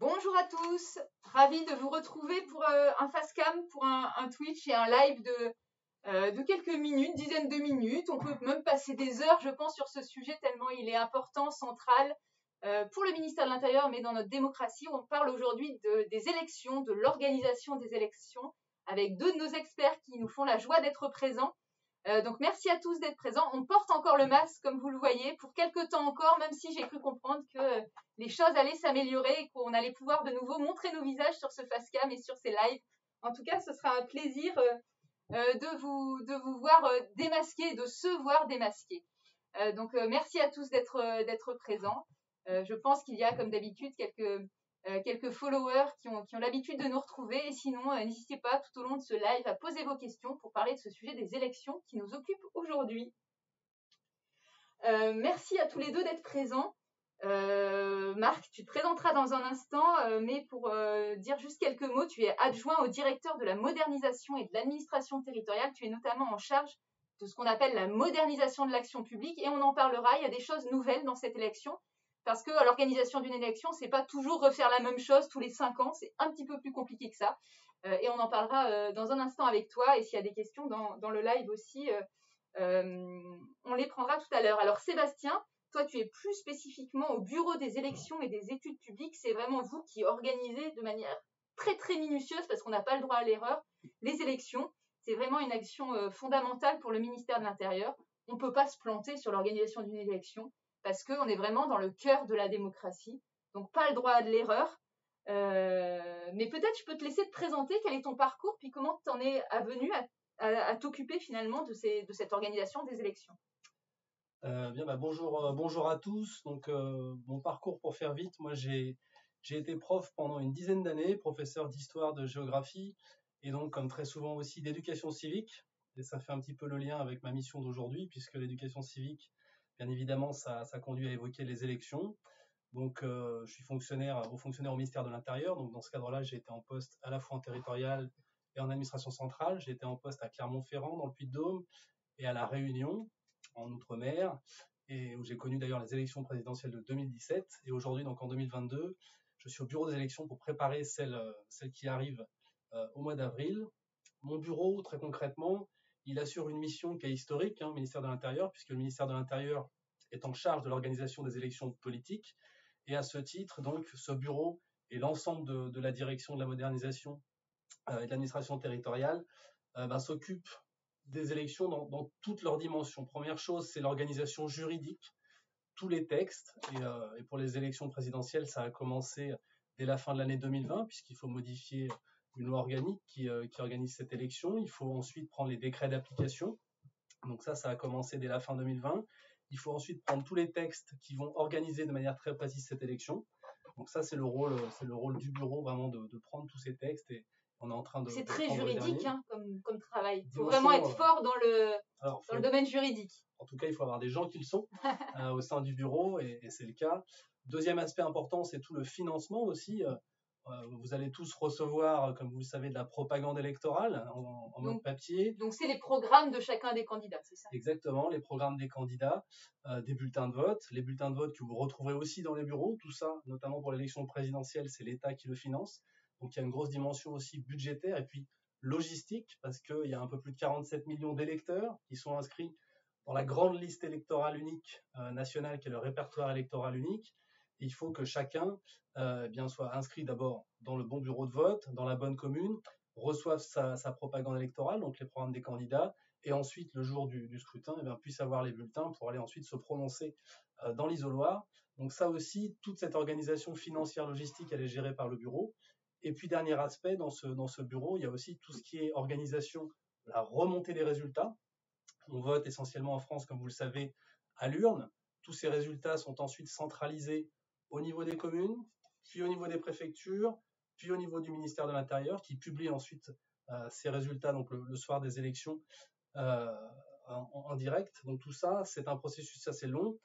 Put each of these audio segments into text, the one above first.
Bonjour à tous, ravi de vous retrouver pour un Facecam, pour un Twitch et un live de quelques minutes, dizaines de minutes. On peut même passer des heures, je pense, sur ce sujet tellement il est important, central pour le ministère de l'Intérieur, mais dans notre démocratie. On parle aujourd'hui des élections, de l'organisation des élections, avec deux de nos experts qui nous font la joie d'être présents. Donc merci à tous d'être présents. On porte encore le masque, comme vous le voyez, pour quelques temps encore, même si j'ai cru comprendre que les choses allaient s'améliorer et qu'on allait pouvoir de nouveau montrer nos visages sur ce Facecam et sur ces lives. En tout cas, ce sera un plaisir de vous voir démasquer, de se voir démasquer. Donc merci à tous d'être présents. Je pense qu'il y a, comme d'habitude, quelques followers qui ont l'habitude de nous retrouver. Et sinon, n'hésitez pas tout au long de ce live à poser vos questions pour parler de ce sujet des élections qui nous occupe aujourd'hui. Merci à tous les deux d'être présents. Marc, tu te présenteras dans un instant, mais pour dire juste quelques mots, tu es adjoint au directeur de la modernisation et de l'administration territoriale. Tu es notamment en charge de ce qu'on appelle la modernisation de l'action publique et on en parlera. Il y a des choses nouvelles dans cette élection parce que l'organisation d'une élection, c'est pas toujours refaire la même chose tous les 5 ans. C'est un petit peu plus compliqué que ça. Et on en parlera dans un instant avec toi. Et s'il y a des questions dans le live aussi, on les prendra tout à l'heure. Alors Sébastien, toi tu es plus spécifiquement au bureau des élections et des études publiques. C'est vraiment vous qui organisez de manière très très minutieuse, parce qu'on n'a pas le droit à l'erreur, les élections. C'est vraiment une action fondamentale pour le ministère de l'Intérieur. On ne peut pas se planter sur l'organisation d'une élection parce qu'on est vraiment dans le cœur de la démocratie. Donc pas le droit à de l'erreur. Mais peut-être je peux te laisser te présenter, quel est ton parcours, puis comment tu en es venu à t'occuper finalement de cette organisation des élections. Bonjour à tous. Donc, mon parcours, pour faire vite, moi j'ai été prof pendant une dizaine d'années, professeur d'histoire, de géographie, et donc comme très souvent aussi d'éducation civique. Et ça fait un petit peu le lien avec ma mission d'aujourd'hui, puisque l'éducation civique, bien évidemment, ça conduit à évoquer les élections. Donc, je suis haut fonctionnaire au ministère de l'Intérieur. Donc, dans ce cadre-là, j'ai été en poste à la fois en territorial et en administration centrale. J'ai été en poste à Clermont-Ferrand, dans le Puy-de-Dôme, et à La Réunion, en Outre-mer, et où j'ai connu d'ailleurs les élections présidentielles de 2017. Et aujourd'hui, donc en 2022, je suis au bureau des élections pour préparer celles qui arrivent au mois d'avril. Mon bureau, très concrètement, il assure une mission qui est historique, au ministère de l'Intérieur, puisque le ministère de l'Intérieur est en charge de l'organisation des élections politiques. Et à ce titre, donc, ce bureau et l'ensemble de la direction de la modernisation et de l'administration territoriale s'occupent des élections dans toutes leurs dimensions. Première chose, c'est l'organisation juridique, tous les textes, et pour les élections présidentielles, ça a commencé dès la fin de l'année 2020, puisqu'il faut modifier une loi organique qui organise cette élection. Il faut ensuite prendre les décrets d'application. Donc ça a commencé dès la fin 2020. Il faut ensuite prendre tous les textes qui vont organiser de manière très précise cette élection. Donc ça, c'est le rôle du bureau, vraiment de prendre tous ces textes, et on est en train de. C'est très juridique comme travail. Il faut Dimension, vraiment être fort dans le domaine juridique. En tout cas, il faut avoir des gens qui le sont au sein du bureau, et c'est le cas. Deuxième aspect important, c'est tout le financement aussi. Vous allez tous recevoir, comme vous le savez, de la propagande électorale en mode papier. Donc c'est les programmes de chacun des candidats, c'est ça? Exactement, les programmes des candidats, des bulletins de vote, les bulletins de vote que vous retrouverez aussi dans les bureaux. Tout ça, notamment pour l'élection présidentielle, c'est l'État qui le finance. Donc il y a une grosse dimension aussi budgétaire et puis logistique, parce qu'il y a un peu plus de 47 millions d'électeurs qui sont inscrits dans la grande liste électorale unique nationale, qui est le répertoire électoral unique. Et il faut que chacun soit inscrit d'abord dans le bon bureau de vote, dans la bonne commune, reçoive sa propagande électorale, donc les programmes des candidats, et ensuite, le jour du scrutin, puisse avoir les bulletins pour aller ensuite se prononcer dans l'isoloir. Donc ça aussi, toute cette organisation financière logistique, elle est gérée par le bureau. Et puis, dernier aspect, dans ce bureau, il y a aussi tout ce qui est organisation, la remontée des résultats. On vote essentiellement en France, comme vous le savez, à l'urne. Tous ces résultats sont ensuite centralisés au niveau des communes, puis au niveau des préfectures, puis au niveau du ministère de l'Intérieur, qui publie ensuite ces résultats donc le soir des élections en direct. Donc tout ça, c'est un processus assez long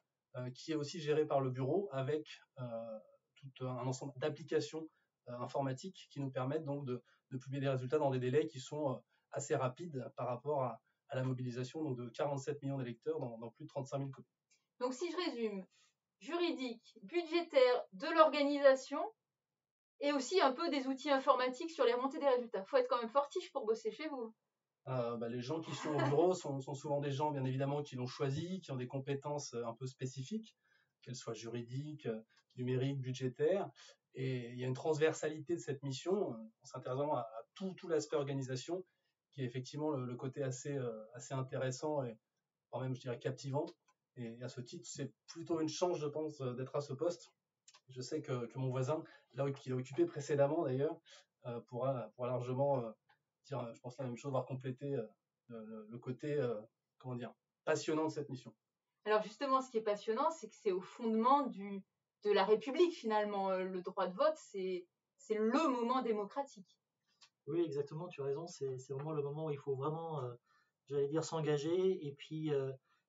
qui est aussi géré par le bureau, avec tout un ensemble d'applications informatiques qui nous permettent donc de publier des résultats dans des délais qui sont assez rapides par rapport à la mobilisation donc de 47 millions d'électeurs dans plus de 35 000 communes. Donc si je résume, juridique, budgétaire, de l'organisation, et aussi un peu des outils informatiques sur les remontées des résultats. Faut être quand même fortiche pour bosser chez vous. Les gens qui sont au bureau sont souvent des gens, bien évidemment, qui l'ont choisi, qui ont des compétences un peu spécifiques, qu'elles soient juridiques, numériques, budgétaires. Et il y a une transversalité de cette mission, en s'intéressant à tout l'aspect organisation, qui est effectivement le côté assez intéressant et quand même, je dirais, captivant. Et à ce titre, c'est plutôt une chance, je pense, d'être à ce poste. Je sais que mon voisin, là où il a occupé précédemment d'ailleurs, pourra largement dire, je pense, la même chose, voire compléter le côté, comment dire, passionnant de cette mission. Alors justement, ce qui est passionnant, c'est que c'est au fondement de la République finalement. Le droit de vote, c'est le moment démocratique. Oui, exactement, tu as raison, c'est vraiment le moment où il faut vraiment, j'allais dire, s'engager. Et puis,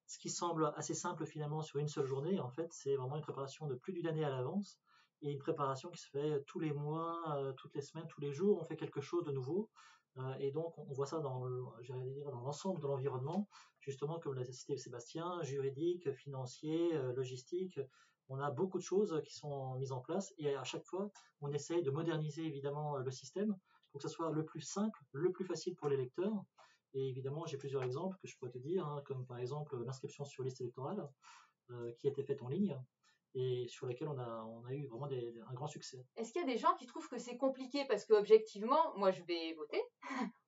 ce qui semble assez simple finalement sur une seule journée, en fait, c'est vraiment une préparation de plus d'une année à l'avance, et une préparation qui se fait tous les mois, toutes les semaines, tous les jours, on fait quelque chose de nouveau. Et donc, on voit ça j'allais dire, dans l'ensemble de l'environnement, justement, comme l'a cité Sébastien, juridique, financier, logistique. On a beaucoup de choses qui sont mises en place, et à chaque fois, on essaye de moderniser évidemment le système pour que ce soit le plus simple, le plus facile pour les lecteurs. Et évidemment, j'ai plusieurs exemples que je pourrais te dire, hein, comme par exemple l'inscription sur liste électorale qui a été faite en ligne et sur laquelle on a eu vraiment un grand succès. Est-ce qu'il y a des gens qui trouvent que c'est compliqué parce que objectivement, moi je vais voter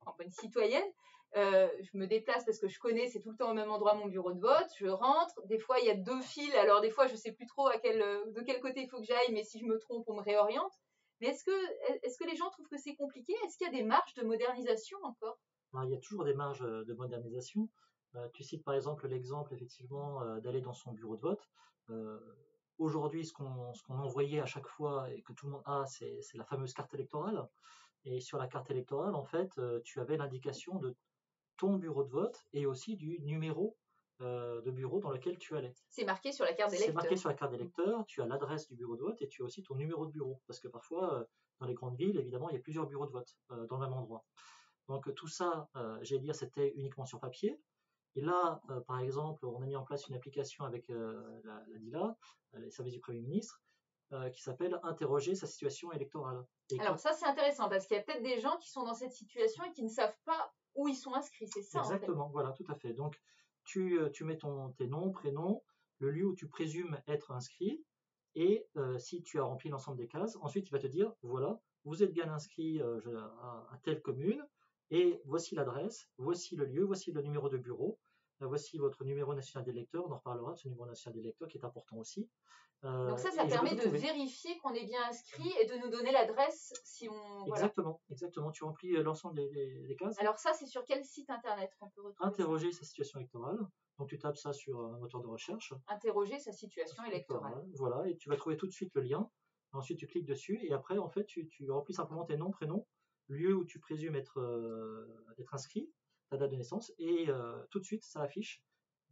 en bonne citoyenne, je me déplace parce que je connais, c'est tout le temps au même endroit mon bureau de vote, je rentre, des fois il y a 2 files, alors des fois je sais plus trop de quel côté il faut que j'aille, mais si je me trompe, on me réoriente. Mais est-ce que les gens trouvent que c'est compliqué? Est-ce qu'il y a des marges de modernisation encore? Alors, il y a toujours des marges de modernisation. Tu cites par exemple l'exemple effectivement d'aller dans son bureau de vote. Aujourd'hui, ce qu'on envoyait à chaque fois et que tout le monde a, c'est la fameuse carte électorale. Et sur la carte électorale, en fait, tu avais l'indication de ton bureau de vote et aussi du numéro de bureau dans lequel tu allais. C'est marqué sur la carte d'électeur. C'est marqué sur la carte d'électeur, tu as l'adresse du bureau de vote et tu as aussi ton numéro de bureau. Parce que parfois, dans les grandes villes, évidemment, il y a plusieurs bureaux de vote dans le même endroit. Donc tout ça, j'allais dire, c'était uniquement sur papier. Et là, par exemple, on a mis en place une application avec la DILA, les services du Premier ministre, qui s'appelle Interroger sa situation électorale. Alors ça, c'est intéressant parce qu'il y a peut-être des gens qui sont dans cette situation et qui ne savent pas où ils sont inscrits, c'est ça? Exactement, en fait. Voilà, tout à fait. Donc tu mets tes noms, prénoms, le lieu où tu présumes être inscrit, et si tu as rempli l'ensemble des cases, ensuite il va te dire, voilà, vous êtes bien inscrit à telle commune, et voici l'adresse, voici le lieu, voici le numéro de bureau, voici votre numéro national d'électeur, on en reparlera de ce numéro national d'électeur qui est important aussi. Donc ça permet de vérifier qu'on est bien inscrit et de nous donner l'adresse si on... Exactement, exactement. Tu remplis l'ensemble des cases. Alors ça, c'est sur quel site internet qu'on peut retrouver Interroger sa situation électorale. Donc tu tapes ça sur un moteur de recherche. Interroger sa situation électorale. Voilà, et tu vas trouver tout de suite le lien. Ensuite, tu cliques dessus et après, en fait, tu remplis simplement tes noms, prénoms, lieu où tu présumes être inscrit, ta date de naissance, et tout de suite, ça affiche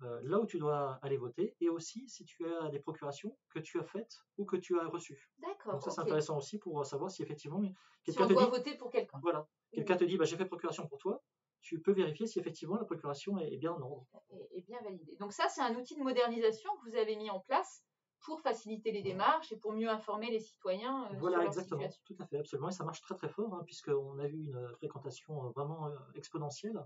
là où tu dois aller voter, et aussi si tu as des procurations que tu as faites ou que tu as reçues. D'accord. Donc ça, c'est intéressant aussi pour savoir si effectivement quelqu'un te dit voter pour quelqu'un. Voilà, quelqu'un te dit j'ai fait procuration pour toi. Tu peux vérifier si effectivement la procuration est bien en ordre. Et bien validée. Donc ça, c'est un outil de modernisation que vous avez mis en place pour faciliter les démarches et pour mieux informer les citoyens voilà, sur leur exactement, situation. tout à fait, absolument, et ça marche très très fort, hein, puisqu'on a eu une fréquentation vraiment exponentielle.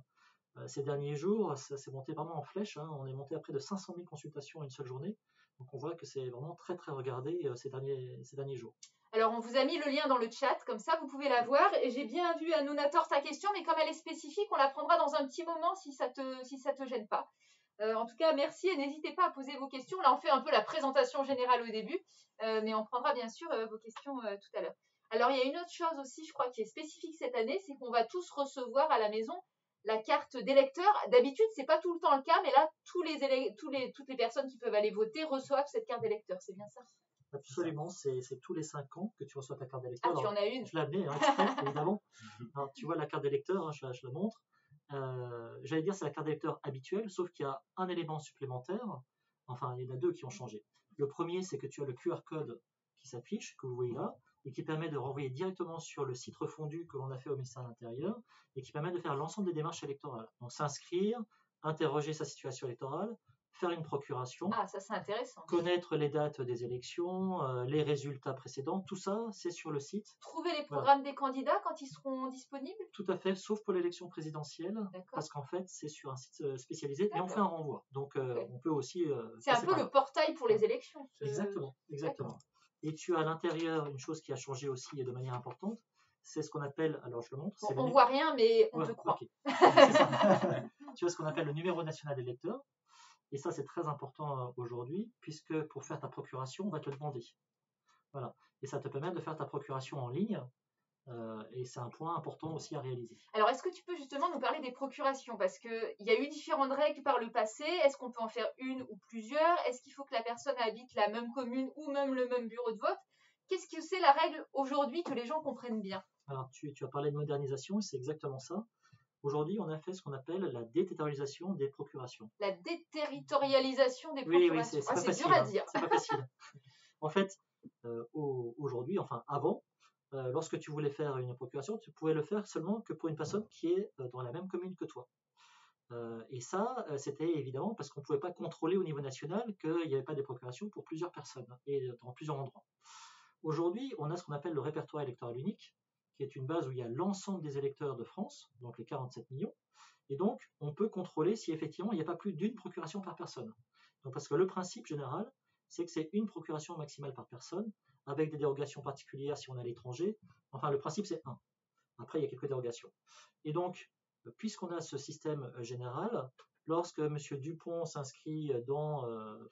Ces derniers jours, ça s'est monté vraiment en flèche, hein. On est monté à près de 500 000 consultations en une seule journée, donc on voit que c'est vraiment très très regardé ces derniers jours. Alors, on vous a mis le lien dans le chat, comme ça, vous pouvez la voir. Et j'ai bien vu, Anonator, ta question, mais comme elle est spécifique, on la prendra dans un petit moment si ça te gêne pas. En tout cas, merci et n'hésitez pas à poser vos questions. Là, on fait un peu la présentation générale au début, mais on prendra bien sûr vos questions tout à l'heure. Alors, il y a une autre chose aussi, je crois, qui est spécifique cette année, c'est qu'on va tous recevoir à la maison la carte d'électeur. D'habitude, c'est pas tout le temps le cas, mais là, toutes les personnes qui peuvent aller voter reçoivent cette carte d'électeur. C'est bien ça? Absolument, c'est tous les 5 ans que tu reçois ta carte d'électeur. Ah, tu en as une? Je l'ai amenée, évidemment. Alors, tu vois la carte d'électeur, hein, je la montre. J'allais dire c'est la carte d'électeur habituelle, sauf qu'il y a un élément supplémentaire. Enfin, il y en a 2 qui ont changé. Le premier, c'est que tu as le QR code qui s'affiche, que vous voyez là, et qui permet de renvoyer directement sur le site refondu que l'on a fait au ministère de l'Intérieur, et qui permet de faire l'ensemble des démarches électorales. Donc s'inscrire, interroger sa situation électorale, faire une procuration, Ah, ça c'est intéressant. connaître les dates des élections, les résultats précédents, tout ça, c'est sur le site. Trouver les programmes des candidats quand ils seront disponibles? Tout à fait, sauf pour l'élection présidentielle, D'accord. parce qu'en fait, c'est sur un site spécialisé et on D'accord. fait un renvoi. Donc, on peut aussi. C'est un passer peu par le là. portail pour les élections. Exactement. Et tu as à l'intérieur une chose qui a changé aussi de manière importante, c'est ce qu'on appelle, alors je le montre. Bon, on voit rien, mais on Ouais, te croit. ok. C'est ça. Tu as ce qu'on appelle le numéro national d'électeur. Et ça, c'est très important aujourd'hui, puisque pour faire ta procuration, on va te le demander. Voilà. Et ça te permet de faire ta procuration en ligne. Et c'est un point important aussi à réaliser. Alors, est-ce que tu peux justement nous parler des procurations? Parce qu'il y a eu différentes règles par le passé. Est-ce qu'on peut en faire une ou plusieurs? Est-ce qu'il faut que la personne habite la même commune ou même le même bureau de vote? Qu'est-ce que c'est la règle aujourd'hui que les gens comprennent bien? Alors, tu as parlé de modernisation, c'est exactement ça. Aujourd'hui, on a fait ce qu'on appelle la déterritorialisation des procurations. La déterritorialisation des procurations. Oui, c'est pas facile, dur à dire. C'est pas facile. En fait, aujourd'hui, enfin avant, lorsque tu voulais faire une procuration, tu pouvais le faire seulement que pour une personne qui est dans la même commune que toi. Et ça, c'était évidemment parce qu'on ne pouvait pas contrôler au niveau national qu'il n'y avait pas des procurations pour plusieurs personnes et dans plusieurs endroits. Aujourd'hui, on a ce qu'on appelle le répertoire électoral unique, qui est une base où il y a l'ensemble des électeurs de France, donc les 47 millions, et donc on peut contrôler si effectivement il n'y a pas plus d'une procuration par personne. Donc, parce que le principe général, c'est que c'est une procuration maximale par personne, avec des dérogations particulières si on est à l'étranger. Enfin, le principe, c'est 1. Après, il y a quelques dérogations. Et donc, puisqu'on a ce système général, lorsque M. Dupont s'inscrit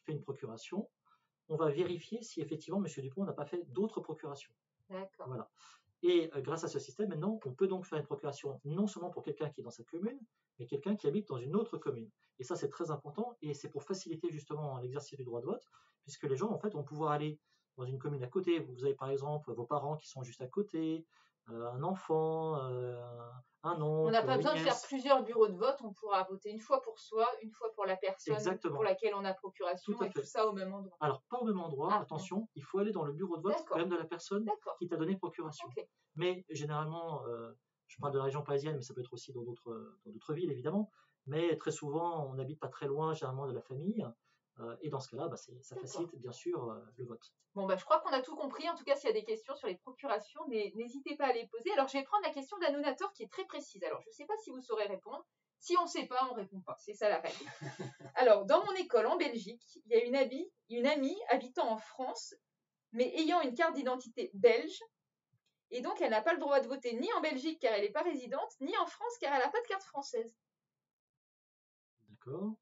fait une procuration, on va vérifier si effectivement M. Dupont n'a pas fait d'autres procurations. D'accord. Voilà. Et grâce à ce système, maintenant, on peut donc faire une procuration non seulement pour quelqu'un qui est dans sa commune, mais quelqu'un qui habite dans une autre commune. Et ça, c'est très important, et c'est pour faciliter justement l'exercice du droit de vote, puisque les gens, en fait, vont pouvoir aller dans une commune à côté. Vous avez par exemple vos parents qui sont juste à côté, un enfant, un oncle. On n'a pas une besoin de faire nièce. plusieurs bureaux de vote. On pourra voter une fois pour soi, une fois pour la personne Exactement. pour laquelle on a procuration, Tout à et fait. tout ça au même endroit. Alors, pas au même endroit, attention, il faut aller dans le bureau de vote D'accord. même de la personne qui t'a donné procuration. Ok. Mais généralement, je parle de la région parisienne, mais ça peut être aussi dans d'autres villes, évidemment. Mais très souvent, on n'habite pas très loin, généralement, de la famille. Et dans ce cas-là, ça facilite, bien sûr, le vote. Bon, je crois qu'on a tout compris. En tout cas, s'il y a des questions sur les procurations, n'hésitez pas à les poser. Alors, je vais prendre la question d'Anunator qui est très précise. Alors, je ne sais pas si vous saurez répondre. Si on ne sait pas, on ne répond pas. C'est ça la règle. Alors, dans mon école en Belgique, il y a une amie habitant en France, mais ayant une carte d'identité belge. Et donc, elle n'a pas le droit de voter ni en Belgique car elle n'est pas résidente, ni en France car elle n'a pas de carte française. D'accord.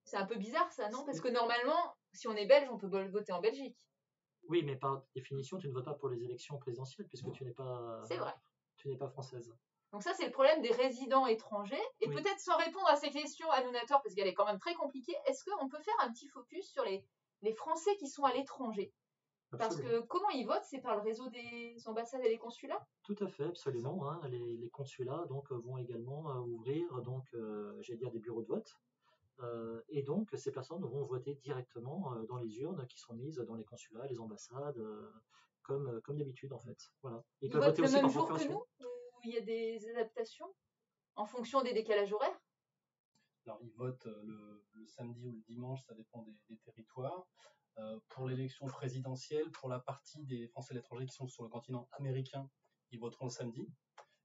C'est un peu bizarre ça, non? Parce que normalement, si on est belge, on peut voter en Belgique. Oui, mais par définition, tu ne votes pas pour les élections présidentielles puisque tu n'es pas. C'est vrai. Tu n'es pas française. Donc ça, c'est le problème des résidents étrangers. Et peut-être sans répondre à ces questions, Anunator, parce qu'elle est quand même très compliquée, est-ce qu'on peut faire un petit focus sur les Français qui sont à l'étranger? Parce que comment ils votent, c'est par le réseau des ambassades et des consulats? Tout à fait, absolument. Hein. Les consulats donc, vont également ouvrir j'allais dire des bureaux de vote. Et donc, ces personnes vont voter directement dans les urnes qui sont mises dans les consulats, les ambassades, comme d'habitude en fait. Voilà. Ils votent le même jour que nous? Ou il y a des adaptations en fonction des décalages horaires? Alors, ils votent le samedi ou le dimanche, ça dépend des territoires. Pour l'élection présidentielle, pour la partie des Français de l'étranger qui sont sur le continent américain, ils voteront le samedi.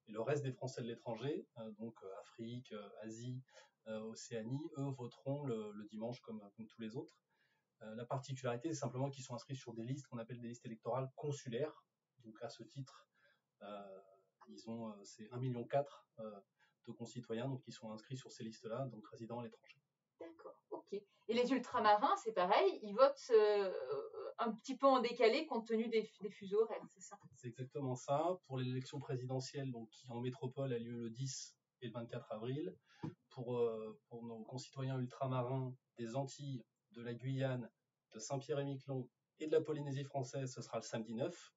Et le reste des Français de l'étranger, donc Afrique, Asie, Océanie, eux voteront le dimanche comme tous les autres. La particularité, c'est simplement qu'ils sont inscrits sur des listes qu'on appelle des listes électorales consulaires. Donc à ce titre, c'est 1,4 million de concitoyens donc, qui sont inscrits sur ces listes-là, donc résidant à l'étranger. D'accord, ok. Et les ultramarins, c'est pareil, ils votent un petit peu en décalé compte tenu des fuseaux horaires, c'est ça? C'est exactement ça. Pour l'élection présidentielle, donc, qui en métropole a lieu le 10 et le 24 avril, pour nos concitoyens ultramarins des Antilles, de la Guyane, de Saint-Pierre-et-Miquelon et de la Polynésie française, ce sera le samedi 9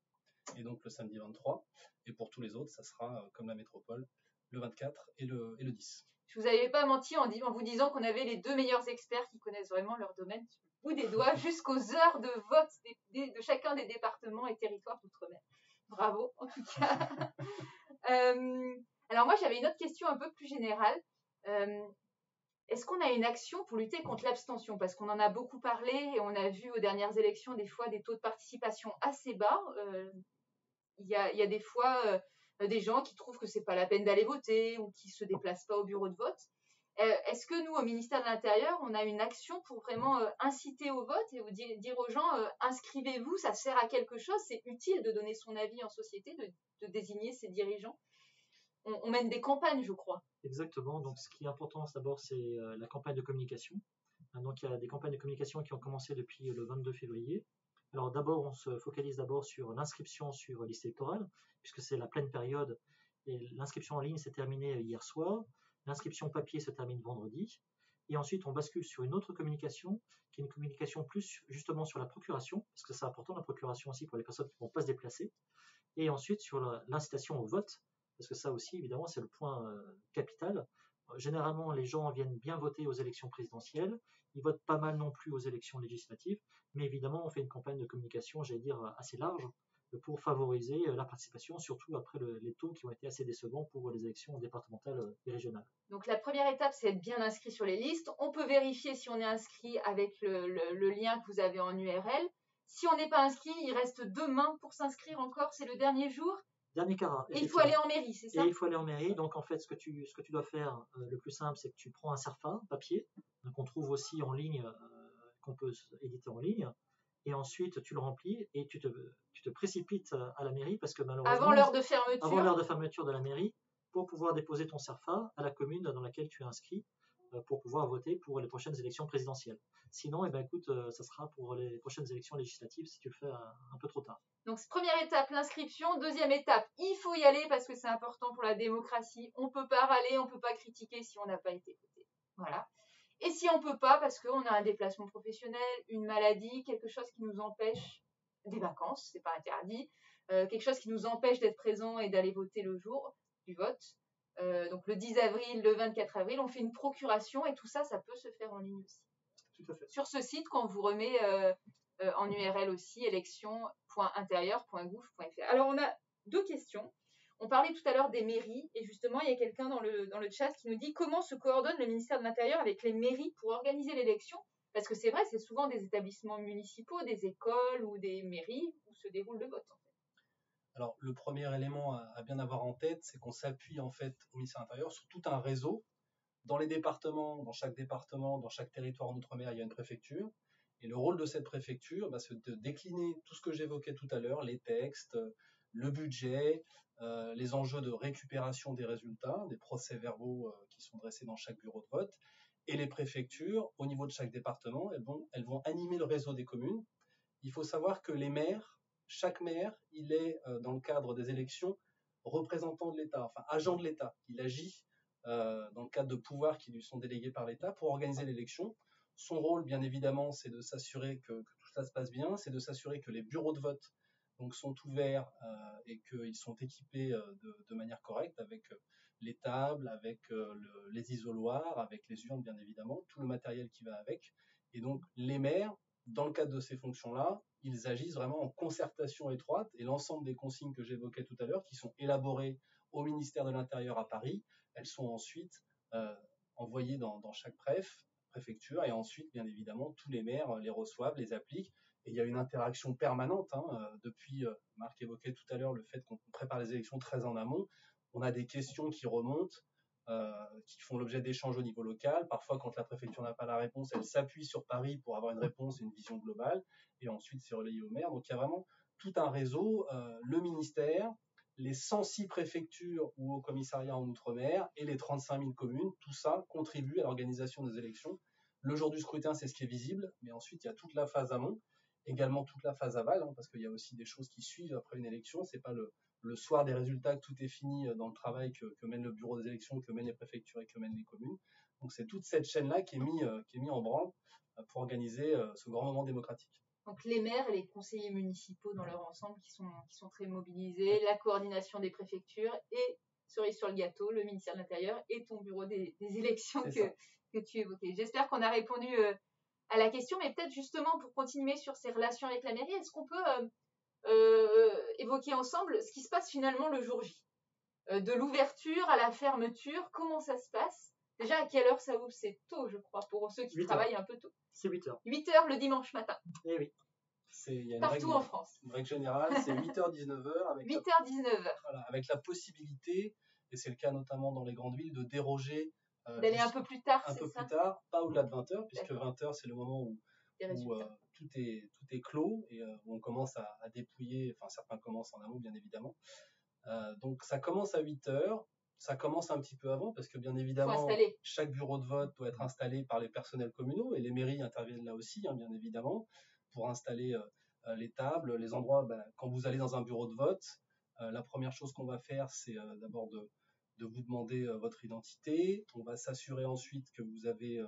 et donc le samedi 23. Et pour tous les autres, ça sera comme la métropole, le 24 et le 10. Je vous avais pas menti en vous disant qu'on avait les 2 meilleurs experts qui connaissent vraiment leur domaine sur le bout des doigts jusqu'aux heures de vote de chacun des départements et territoires d'outre-mer. Bravo, en tout cas. Alors moi, j'avais une autre question un peu plus générale. Est-ce qu'on a une action pour lutter contre l'abstention? Parce qu'on en a beaucoup parlé et on a vu aux dernières élections des fois des taux de participation assez bas. Il y a des fois des gens qui trouvent que c'est pas la peine d'aller voter ou qui se déplacent pas au bureau de vote. Est-ce que nous, au ministère de l'Intérieur, on a une action pour vraiment inciter au vote et dire aux gens inscrivez-vous, ça sert à quelque chose, c'est utile de donner son avis en société, de désigner ses dirigeants. On mène des campagnes, je crois. Exactement. Donc, ce qui est important d'abord, c'est la campagne de communication. Donc, il y a des campagnes de communication qui ont commencé depuis le 22 février. Alors, d'abord, on se focalise d'abord sur l'inscription sur liste électorale, puisque c'est la pleine période. Et l'inscription en ligne s'est terminée hier soir. L'inscription papier se termine vendredi. Et ensuite, on bascule sur une autre communication, qui est une communication plus justement sur la procuration, parce que c'est important la procuration aussi pour les personnes qui ne vont pas se déplacer. Et ensuite, sur l'incitation au vote, parce que ça aussi, évidemment, c'est le point capital. Généralement, les gens viennent bien voter aux élections présidentielles, ils votent pas mal non plus aux élections législatives, mais évidemment, on fait une campagne de communication, j'allais dire, assez large pour favoriser la participation, surtout après les taux qui ont été assez décevants pour les élections départementales et régionales. Donc la première étape, c'est être bien inscrit sur les listes. On peut vérifier si on est inscrit avec le lien que vous avez en URL. Si on n'est pas inscrit, il reste demain pour s'inscrire encore, c'est le dernier jour. Dernier carat. Et il faut aller en mairie, c'est ça? Et il faut aller en mairie. Donc en fait, ce que tu dois faire, le plus simple, c'est que tu prends un CERFA papier, qu'on trouve aussi en ligne, qu'on peut éditer en ligne, et ensuite tu le remplis et tu te précipites à la mairie parce que malheureusement, avant l'heure de fermeture. Avant l'heure de fermeture de la mairie, pour pouvoir déposer ton CERFA à la commune dans laquelle tu es inscrit pour pouvoir voter pour les prochaines élections présidentielles. Sinon, eh ben, écoute, ça sera pour les prochaines élections législatives si tu le fais un peu trop tard. Donc, première étape, l'inscription. Deuxième étape, il faut y aller parce que c'est important pour la démocratie. On ne peut pas râler, on ne peut pas critiquer si on n'a pas été voté. Voilà. Et si on ne peut pas parce qu'on a un déplacement professionnel, une maladie, quelque chose qui nous empêche, des vacances, c'est pas interdit, quelque chose qui nous empêche d'être présent et d'aller voter le jour du vote. Donc le 10 avril, le 24 avril, on fait une procuration et tout ça, ça peut se faire en ligne aussi. Tout à fait. Sur ce site qu'on vous remet en URL aussi, élection.intérieur.gouv.fr. Alors on a deux questions. On parlait tout à l'heure des mairies et justement il y a quelqu'un dans le chat qui nous dit comment se coordonne le ministère de l'Intérieur avec les mairies pour organiser l'élection, parce que c'est vrai, c'est souvent des établissements municipaux, des écoles ou des mairies où se déroule le vote. En fait. Alors le premier élément à bien avoir en tête, c'est qu'on s'appuie en fait au ministère de l'Intérieur sur tout un réseau. Dans les départements, dans chaque territoire en Outre-mer, il y a une préfecture. Et le rôle de cette préfecture, c'est de décliner tout ce que j'évoquais tout à l'heure, les textes, le budget, les enjeux de récupération des résultats, des procès-verbaux qui sont dressés dans chaque bureau de vote. Et les préfectures, au niveau de chaque département, elles vont animer le réseau des communes. Il faut savoir que les maires, chaque maire, il est, dans le cadre des élections, représentant de l'État, enfin agent de l'État. Il agit dans le cadre de pouvoirs qui lui sont délégués par l'État pour organiser l'élection. Son rôle, bien évidemment, c'est de s'assurer que tout ça se passe bien, c'est de s'assurer que les bureaux de vote donc, sont ouverts et qu'ils sont équipés de manière correcte avec les tables, avec les isoloirs, avec les urnes, bien évidemment, tout le matériel qui va avec. Et donc, les maires, dans le cadre de ces fonctions-là, ils agissent vraiment en concertation étroite et l'ensemble des consignes que j'évoquais tout à l'heure, qui sont élaborées au ministère de l'Intérieur à Paris, elles sont ensuite envoyées dans chaque préfecture et ensuite, bien évidemment, tous les maires les reçoivent, les appliquent. Et il y a une interaction permanente. Depuis, Marc évoquait tout à l'heure le fait qu'on prépare les élections très en amont. On a des questions qui remontent, qui font l'objet d'échanges au niveau local. Parfois, quand la préfecture n'a pas la réponse, elle s'appuie sur Paris pour avoir une réponse et une vision globale. Et ensuite, c'est relayé au maire. Donc, il y a vraiment tout un réseau, le ministère, les 106 préfectures ou hauts commissariats en Outre-mer et les 35 000 communes, tout ça contribue à l'organisation des élections. Le jour du scrutin, c'est ce qui est visible, mais ensuite, il y a toute la phase amont, également toute la phase aval, parce qu'il y a aussi des choses qui suivent après une élection. C'est pas le soir des résultats que tout est fini dans le travail que mène le bureau des élections, que mènent les préfectures et que mènent les communes. Donc, c'est toute cette chaîne-là qui est mise en branle pour organiser ce grand moment démocratique. Donc les maires et les conseillers municipaux dans leur ensemble qui sont très mobilisés, la coordination des préfectures et, cerise sur le gâteau, le ministère de l'Intérieur et ton bureau des élections que tu évoquais. J'espère qu'on a répondu à la question, mais peut-être justement pour continuer sur ces relations avec la mairie, est-ce qu'on peut évoquer ensemble ce qui se passe finalement le jour J, de l'ouverture à la fermeture, comment ça se passe? Déjà, à quelle heure ça ouvre? C'est tôt, je crois, pour ceux qui 8 heures. travaillent un peu tôt. C'est 8 heures. 8 heures le dimanche matin, Eh oui. Il y a partout en France. une règle générale, c'est 8h-19h 8h-19h. voilà, avec la possibilité, et c'est le cas notamment dans les grandes villes, de déroger D'aller un peu plus tard, un c'est peu ça? plus tard, pas au-delà de 20h, puisque D'accord. 20h c'est le moment où Des résultats. tout est clos et où on commence à dépouiller, enfin certains commencent en amont bien évidemment. Donc ça commence à 8h, ça commence un petit peu avant parce que bien Faut évidemment installer. chaque bureau de vote doit être installé par les personnels communaux et les mairies interviennent là aussi, hein, bien évidemment, pour installer les tables, les endroits. Quand vous allez dans un bureau de vote, la première chose qu'on va faire, c'est d'abord de vous demander votre identité. On va s'assurer ensuite que vous avez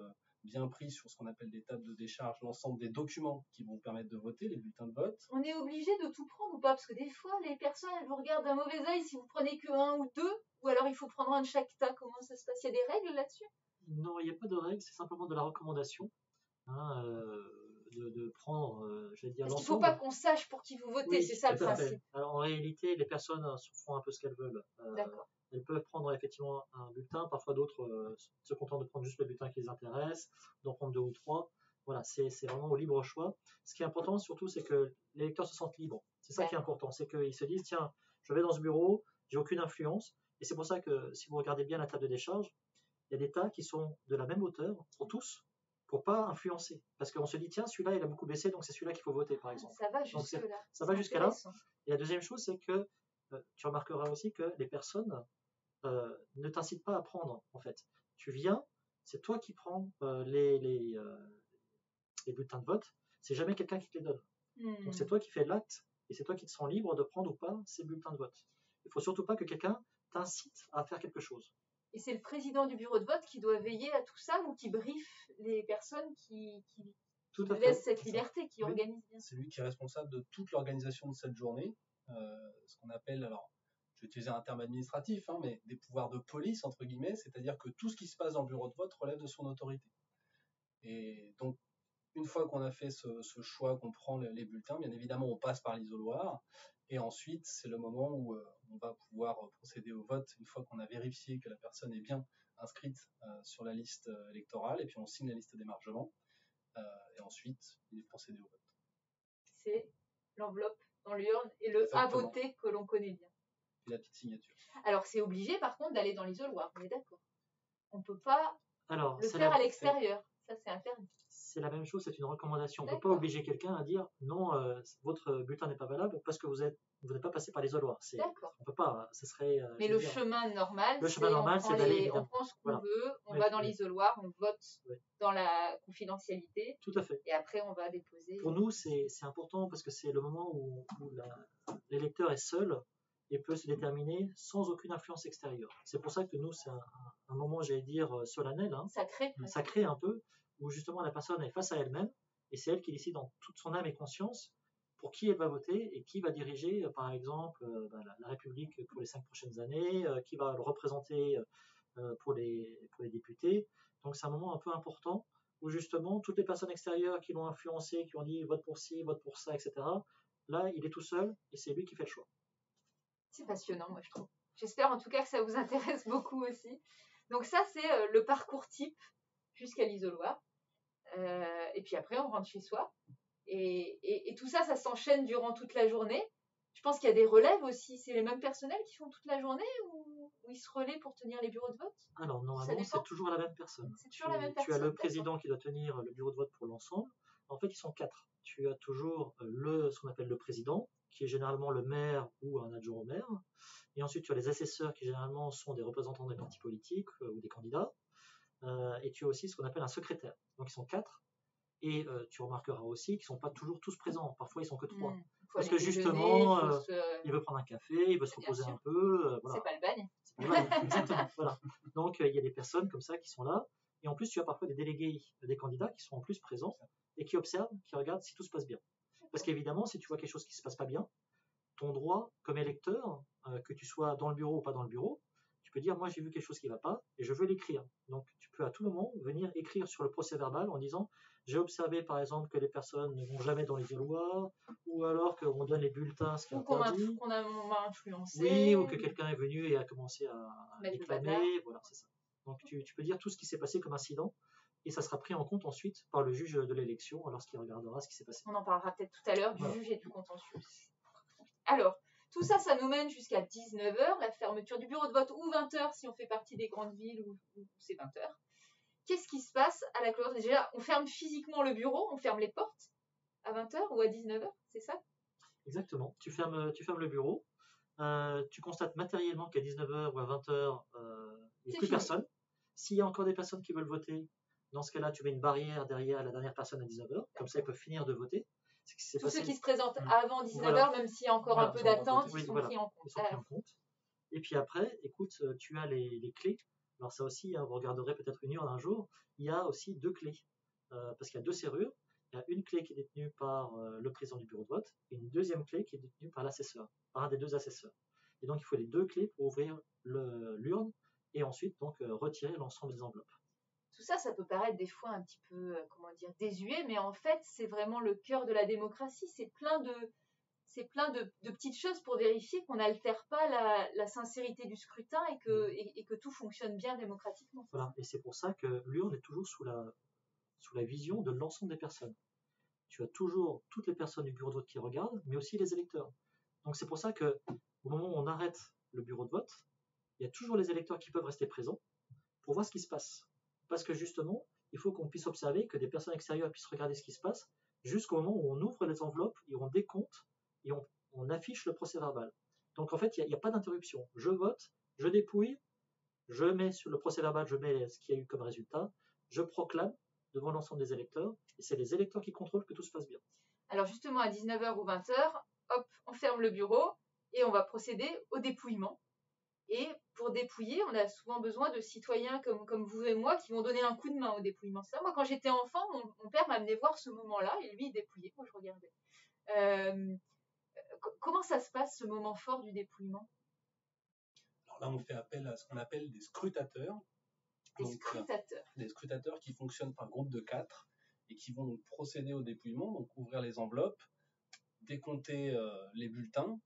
bien pris sur ce qu'on appelle des tables de décharge l'ensemble des documents qui vont vous permettre de voter, les bulletins de vote. On est obligé de tout prendre ou pas? Parce que des fois, les personnes, elles vous regardent d'un mauvais œil si vous prenez que un ou deux, ou alors il faut prendre un de chaque tas. Comment ça se passe? Il y a des règles là-dessus? Non, il n'y a pas de règle, c'est simplement de la recommandation. Hein, de prendre, j'allais dire, Parce qu'il ne faut l'ensemble. pas qu'on sache pour qui vous votez, Oui, c'est ça le tout à fait. principe. Alors, en réalité, les personnes font un peu ce qu'elles veulent. D'accord. Elles peuvent prendre effectivement un bulletin, parfois d'autres se contentent de prendre juste le bulletin qui les intéresse, d'en prendre 2 ou 3. Voilà, c'est vraiment au libre choix. Ce qui est important surtout, c'est que les électeurs se sentent libres. C'est ça qui est important, c'est qu'ils se disent, tiens, je vais dans ce bureau, j'ai aucune influence. Et c'est pour ça que si vous regardez bien la table de décharge, il y a des tas qui sont de la même hauteur pour tous, pour pas influencer. Parce qu'on se dit, tiens, celui-là, il a beaucoup baissé, donc c'est celui-là qu'il faut voter, par exemple. Ça va jusque-là. Ça va jusqu'à là. Et la deuxième chose, c'est que tu remarqueras aussi que les personnes ne t'incitent pas à prendre, en fait. Tu viens, c'est toi qui prends les bulletins de vote, c'est jamais quelqu'un qui te les donne. Donc c'est toi qui fais l'acte, et c'est toi qui te sens libre de prendre ou pas ces bulletins de vote. Il ne faut surtout pas que quelqu'un t'incite à faire quelque chose. Et c'est le président du bureau de vote qui doit veiller à tout ça ou qui briefe les personnes qui laissent cette liberté, qui organise bien. C'est lui qui est responsable de toute l'organisation de cette journée, ce qu'on appelle, alors je vais utiliser un terme administratif, hein, mais des pouvoirs de police, entre guillemets, c'est-à-dire que tout ce qui se passe dans le bureau de vote relève de son autorité. Et donc, une fois qu'on a fait ce choix, qu'on prend les bulletins, bien évidemment, on passe par l'isoloir. Et ensuite, c'est le moment où on va pouvoir procéder au vote, une fois qu'on a vérifié que la personne est bien inscrite sur la liste électorale. Et puis, on signe la liste d'émargement. Et ensuite, il est procédé au vote. C'est l'enveloppe dans l'urne et le à voter que l'on connaît bien. Et la petite signature. Alors, c'est obligé, par contre, d'aller dans l'isoloir. On est d'accord. On ne peut pas le faire la... à l'extérieur. Ça, c'est interdit. C'est la même chose, c'est une recommandation. On ne peut D'accord. pas obliger quelqu'un à dire non, votre bulletin n'est pas valable parce que vous n'êtes pas passé par l'isoloir. D'accord. On ne peut pas, ce serait. Mais le chemin normal, c'est d'aller. On prend ce qu'on veut, on va dans l'isoloir, on vote dans la confidentialité. Tout à fait. Et après, on va déposer. Pour nous, c'est important parce que c'est le moment où l'électeur est seul et peut se déterminer sans aucune influence extérieure. C'est pour ça que nous, c'est un moment, j'allais dire, solennel. Hein, sacré un peu, où justement la personne est face à elle-même et c'est elle qui décide en toute son âme et conscience pour qui elle va voter et qui va diriger, par exemple, la République pour les 5 prochaines années, qui va le représenter pour les députés. Donc c'est un moment un peu important où justement toutes les personnes extérieures qui l'ont influencé, qui ont dit vote pour ci, vote pour ça, etc. Là, il est tout seul et c'est lui qui fait le choix. C'est passionnant, moi je trouve. J'espère en tout cas que ça vous intéresse beaucoup aussi. Donc ça, c'est le parcours type jusqu'à l'isoloir. Et puis après, on rentre chez soi. Et tout ça, ça s'enchaîne durant toute la journée. Je pense qu'il y a des relèves aussi. C'est les mêmes personnels qui font toute la journée ou ils se relaient pour tenir les bureaux de vote? Alors normalement, c'est toujours la même personne. C'est toujours la même personne. Tu as le président qui doit tenir le bureau de vote pour l'ensemble. En fait, ils sont 4. Tu as toujours ce qu'on appelle le président, qui est généralement le maire ou un adjoint au maire. Et ensuite, tu as les assesseurs qui généralement sont des représentants des partis politiques ou des candidats. Et tu as aussi ce qu'on appelle un secrétaire. Donc, ils sont 4. Et tu remarqueras aussi qu'ils ne sont pas toujours tous présents. Parfois, ils ne sont que 3. Parce que justement, il veut prendre un café, il veut se reposer un peu. Voilà. C'est pas le bagne. Exactement. Voilà. Donc, il y a des personnes comme ça qui sont là. Et en plus, tu as parfois des délégués, des candidats qui sont en plus présents et qui observent, qui regardent si tout se passe bien. Parce qu'évidemment, si tu vois quelque chose qui ne se passe pas bien, ton droit comme électeur, que tu sois dans le bureau ou pas dans le bureau, tu peux dire, moi j'ai vu quelque chose qui ne va pas et je veux l'écrire. Donc tu peux à tout moment venir écrire sur le procès-verbal en disant, j'ai observé par exemple que les personnes ne vont jamais dans les isoloirs, ou alors qu'on donne les bulletins, ce qui est interdit. Qu'on m'a influencé. Oui, ou que quelqu'un est venu et a commencé à réclamer. Voilà, c'est ça. Donc tu peux dire tout ce qui s'est passé comme incident et ça sera pris en compte ensuite par le juge de l'élection lorsqu'il regardera ce qui s'est passé. On en parlera peut-être tout à l'heure du Voilà. juge et du contentieux. Alors, tout ça, ça nous mène jusqu'à 19h, la fermeture du bureau de vote, ou 20h si on fait partie des grandes villes où c'est 20h. Qu'est-ce qui se passe à la clôture? Déjà, on ferme physiquement le bureau, on ferme les portes à 20h ou à 19h, c'est ça? Exactement. Tu fermes le bureau. Tu constates matériellement qu'à 19h ou à 20h, il n'y a plus personne. S'il y a encore des personnes qui veulent voter, dans ce cas-là, tu mets une barrière derrière la dernière personne à 19h. Comme ça, ils peuvent finir de voter. Tous ceux qui se présentent avant 19h, Voilà. même s'il y a encore un peu d'attente, Oui, ils sont voilà. pris en compte. Ils sont pris en compte. Et puis après, écoute, tu as les clés. Alors ça aussi, vous regarderez peut-être une urne un jour. Il y a aussi 2 clés. Parce qu'il y a 2 serrures. Il y a une clé qui est détenue par le président du bureau de vote et une deuxième clé qui est détenue par l'assesseur, par un des 2 assesseurs. Et donc il faut les 2 clés pour ouvrir l'urne et ensuite donc retirer l'ensemble des enveloppes. Tout ça, ça peut paraître des fois un petit peu, désuet, mais en fait, c'est vraiment le cœur de la démocratie. C'est plein de petites choses pour vérifier qu'on n'altère pas la sincérité du scrutin et que tout fonctionne bien démocratiquement. Voilà, et c'est pour ça que l'urne est toujours sous la vision de l'ensemble des personnes. Tu as toujours toutes les personnes du bureau de vote qui regardent, mais aussi les électeurs. Donc c'est pour ça que au moment où on arrête le bureau de vote, il y a toujours les électeurs qui peuvent rester présents pour voir ce qui se passe. Parce que justement, il faut qu'on puisse observer, que des personnes extérieures puissent regarder ce qui se passe, jusqu'au moment où on ouvre les enveloppes et on décompte et on affiche le procès-verbal. Donc en fait, il n'y a pas d'interruption. Je vote, je dépouille, je mets sur le procès-verbal, je mets ce qu'il y a eu comme résultat, je proclame devant l'ensemble des électeurs, et c'est les électeurs qui contrôlent que tout se passe bien. Alors justement, à 19h ou 20h, hop, on ferme le bureau et on va procéder au dépouillement. Et pour dépouiller, on a souvent besoin de citoyens comme vous et moi qui vont donner un coup de main au dépouillement. Ça, moi, quand j'étais enfant, mon père m'amenait voir ce moment-là et lui, il dépouillait, moi, je regardais. Comment ça se passe, ce moment fort du dépouillement? Alors là, on fait appel à ce qu'on appelle des scrutateurs. Des scrutateurs qui fonctionnent par groupe de 4 et qui vont donc procéder au dépouillement, donc ouvrir les enveloppes, décompter les bulletins.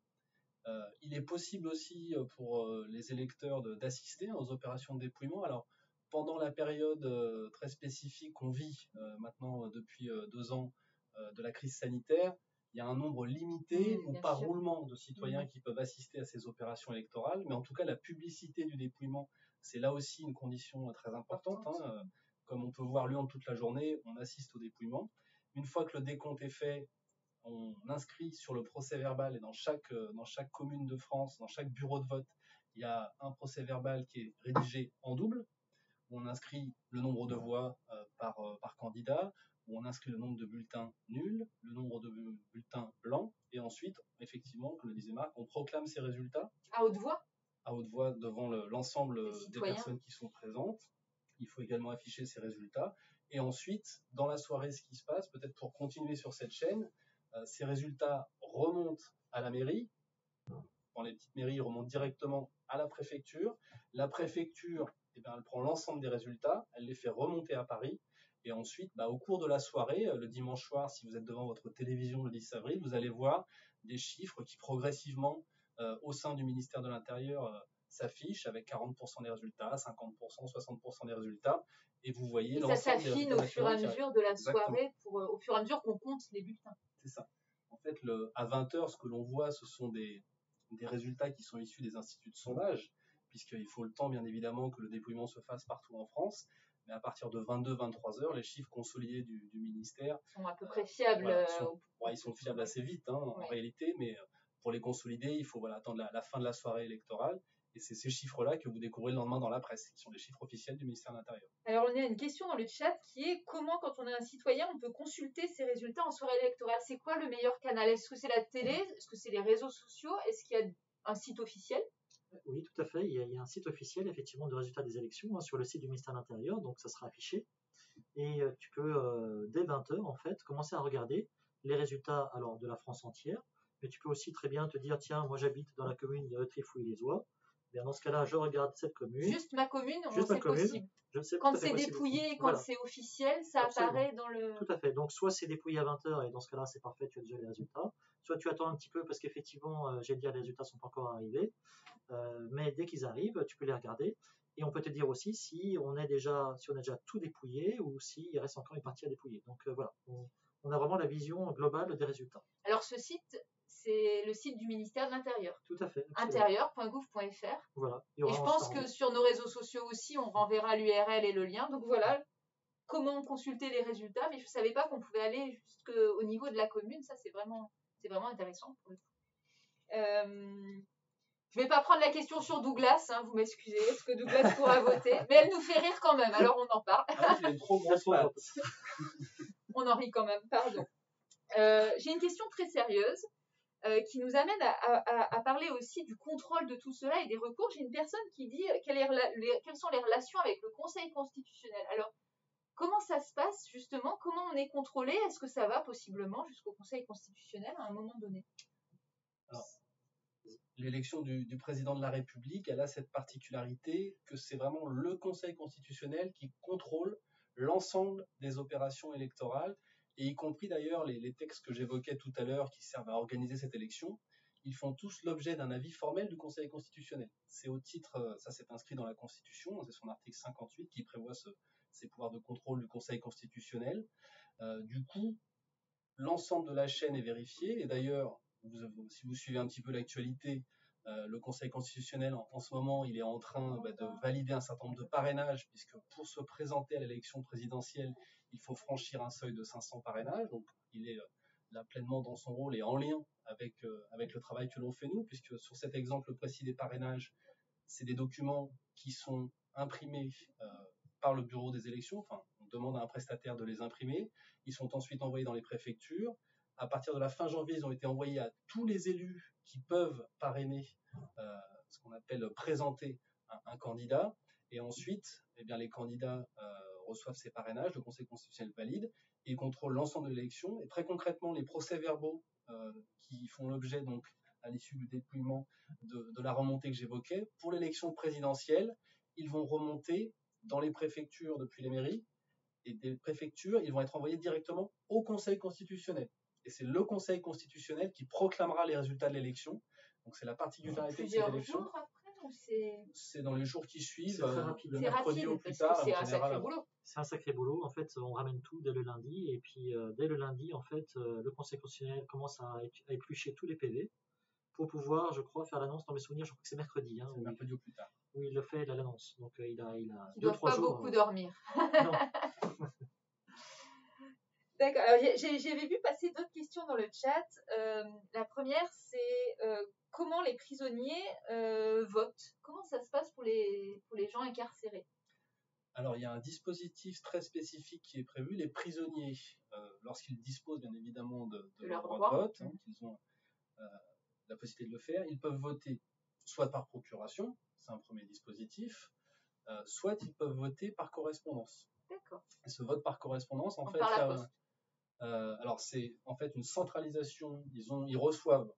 Il est possible aussi pour les électeurs d'assister aux opérations de dépouillement. Alors, pendant la période très spécifique qu'on vit maintenant depuis 2 ans de la crise sanitaire, il y a un nombre limité ou par roulement de citoyens qui peuvent assister à ces opérations électorales, mais en tout cas, la publicité du dépouillement, c'est là aussi une condition très importante. Comme on peut voir l'urne toute la journée, on assiste au dépouillement. Une fois que le décompte est fait, on inscrit sur le procès-verbal, et dans chaque commune de France, dans chaque bureau de vote, il y a un procès-verbal qui est rédigé en double, où on inscrit le nombre de voix par candidat, où on inscrit le nombre de bulletins nuls, le nombre de bulletins blancs, et ensuite, effectivement, comme le disait Marc, on proclame ces résultats. À haute voix? À haute voix devant l'ensemble des personnes qui sont présentes. Il faut également afficher ces résultats. Et ensuite, dans la soirée, ce qui se passe, peut-être pour continuer sur cette chaîne, ces résultats remontent à la mairie. Dans les petites mairies, ils remontent directement à la préfecture. La préfecture, elle prend l'ensemble des résultats, elle les fait remonter à Paris. Et ensuite, au cours de la soirée, le dimanche soir, si vous êtes devant votre télévision le 10 avril, vous allez voir des chiffres qui progressivement, au sein du ministère de l'Intérieur, s'affichent avec 40% des résultats, 50%, 60% des résultats. Et vous voyez l'ensemble des résultats. Ça s'affine au fur et à mesure de la soirée, au fur et à mesure qu'on compte les bulletins. C'est ça. En fait, à 20h, ce que l'on voit, ce sont des résultats qui sont issus des instituts de sondage, puisqu'il faut le temps, bien évidemment, que le dépouillement se fasse partout en France. Mais à partir de 22-23h, les chiffres consolidés du ministère sont à peu près fiables. Ils sont fiables assez vite, en réalité, mais pour les consolider, il faut attendre la fin de la soirée électorale. Et c'est ces chiffres-là que vous découvrez le lendemain dans la presse, qui sont les chiffres officiels du ministère de l'Intérieur. Alors, on a une question dans le chat qui est comment, quand on est un citoyen, on peut consulter ces résultats en soirée électorale? C'est quoi le meilleur canal? Est-ce que c'est la télé? Est-ce que c'est les réseaux sociaux? Est-ce qu'il y a un site officiel? Oui, tout à fait. Il y a un site officiel, effectivement, de résultats des élections sur le site du ministère de l'Intérieur, donc ça sera affiché. Et tu peux, dès 20h, en fait, commencer à regarder les résultats alors, de la France entière. Mais tu peux aussi très bien te dire, tiens, moi j'habite dans la commune de Trifouille-les-Oies. Bien, dans ce cas-là, je regarde cette commune. Juste ma commune, c'est possible. Quand c'est dépouillé, quand c'est officiel, ça apparaît dans le... Tout à fait. Donc, soit c'est dépouillé à 20h, et dans ce cas-là, c'est parfait, tu as déjà les résultats. Soit tu attends un petit peu, parce qu'effectivement, j'ai dit, les résultats ne sont pas encore arrivés. mais dès qu'ils arrivent, tu peux les regarder. Et on peut te dire aussi si on a déjà tout dépouillé ou s'il reste encore une partie à dépouiller. Donc voilà, on a vraiment la vision globale des résultats. Alors ce site, c'est le site du ministère de l'Intérieur. Tout à fait. Intérieur.gouv.fr. Voilà. Et je pense que sur nos réseaux sociaux aussi, on renverra l'URL et le lien. Donc voilà comment consulter les résultats. Mais je ne savais pas qu'on pouvait aller jusqu'au niveau de la commune. Ça, c'est vraiment intéressant pour le coup. Je ne vais pas prendre la question sur Douglas, hein, vous m'excusez, est-ce que Douglas pourra voter? Mais elle nous fait rire quand même, alors on en parle. Ah, j'ai une trop grosse patte. On en rit quand même, pardon. J'ai une question très sérieuse qui nous amène à parler aussi du contrôle de tout cela et des recours. J'ai une personne qui dit quelles sont les relations avec le Conseil constitutionnel. Alors, comment ça se passe justement? Comment on est contrôlé? Est-ce que ça va possiblement jusqu'au Conseil constitutionnel à un moment donné? Alors, l'élection du président de la République, elle a cette particularité que c'est vraiment le Conseil constitutionnel qui contrôle l'ensemble des opérations électorales, et y compris d'ailleurs les textes que j'évoquais tout à l'heure qui servent à organiser cette élection, ils font tous l'objet d'un avis formel du Conseil constitutionnel. C'est au titre, ça c'est inscrit dans la Constitution, c'est son article 58 qui prévoit ces pouvoirs de contrôle du Conseil constitutionnel. Du coup, l'ensemble de la chaîne est vérifié, et d'ailleurs, si vous suivez un petit peu l'actualité, le Conseil constitutionnel, en ce moment, il est en train de valider un certain nombre de parrainages, puisque pour se présenter à l'élection présidentielle, il faut franchir un seuil de 500 parrainages. Donc, il est là pleinement dans son rôle et en lien avec le travail que l'on fait nous, puisque sur cet exemple précis des parrainages, c'est des documents qui sont imprimés par le bureau des élections. Enfin, on demande à un prestataire de les imprimer. Ils sont ensuite envoyés dans les préfectures. À partir de la fin janvier, ils ont été envoyés à tous les élus qui peuvent parrainer, ce qu'on appelle présenter un candidat. Et ensuite, eh bien, les candidats reçoivent ces parrainages, le Conseil constitutionnel valide et contrôle l'ensemble de l'élection. Et très concrètement, les procès-verbaux qui font l'objet, donc, à l'issue du dépouillement de la remontée que j'évoquais, pour l'élection présidentielle, ils vont remonter dans les préfectures depuis les mairies, et des préfectures, ils vont être envoyés directement au Conseil constitutionnel. Et c'est le Conseil constitutionnel qui proclamera les résultats de l'élection. Donc c'est la particularité de cette élection. Plusieurs jours après, ou c'est dans les jours qui suivent, c'est très rapide. le mercredi au plus tard. C'est un sacré boulot. C'est un sacré boulot. En fait, on ramène tout dès le lundi, et puis dès le lundi, en fait, le Conseil constitutionnel commence à éplucher tous les PV pour pouvoir, je crois, faire l'annonce. Dans mes souvenirs, je crois que c'est mercredi. Hein, c'est mercredi au plus tard. Oui, il le fait, l'annonce. Donc il a Ils 2-3 doivent pas jours. beaucoup dormir. Non. D'accord. Alors, j'avais vu passer d'autres questions dans le chat. La première, c'est comment les prisonniers votent? Comment ça se passe pour les gens incarcérés? Alors, il y a un dispositif très spécifique qui est prévu. Les prisonniers, lorsqu'ils disposent bien évidemment de leur droit de vote, qu'ils ont la possibilité de le faire, ils peuvent voter soit par procuration, c'est un premier dispositif, soit ils peuvent voter par correspondance. D'accord. Et ce vote par correspondance, en fait, par la poste. Alors c'est en fait une centralisation. Ils reçoivent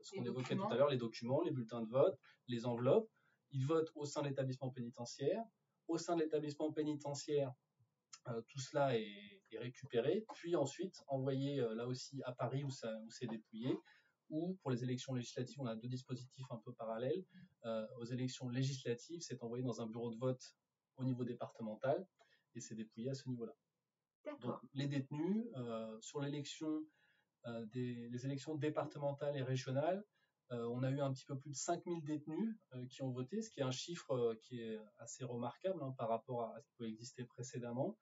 ce qu'on évoquait tout à l'heure, les documents, les bulletins de vote, les enveloppes. Ils votent au sein de l'établissement pénitentiaire. Au sein de l'établissement pénitentiaire, tout cela est récupéré, puis ensuite envoyé là aussi à Paris où c'est dépouillé. Ou pour les élections législatives, on a deux dispositifs un peu parallèles. Aux élections législatives, c'est envoyé dans un bureau de vote au niveau départemental et c'est dépouillé à ce niveau-là. Donc, les détenus, sur l'élection, les élections départementales et régionales, on a eu un petit peu plus de 5000 détenus qui ont voté, ce qui est un chiffre qui est assez remarquable par rapport à ce qui pouvait exister précédemment.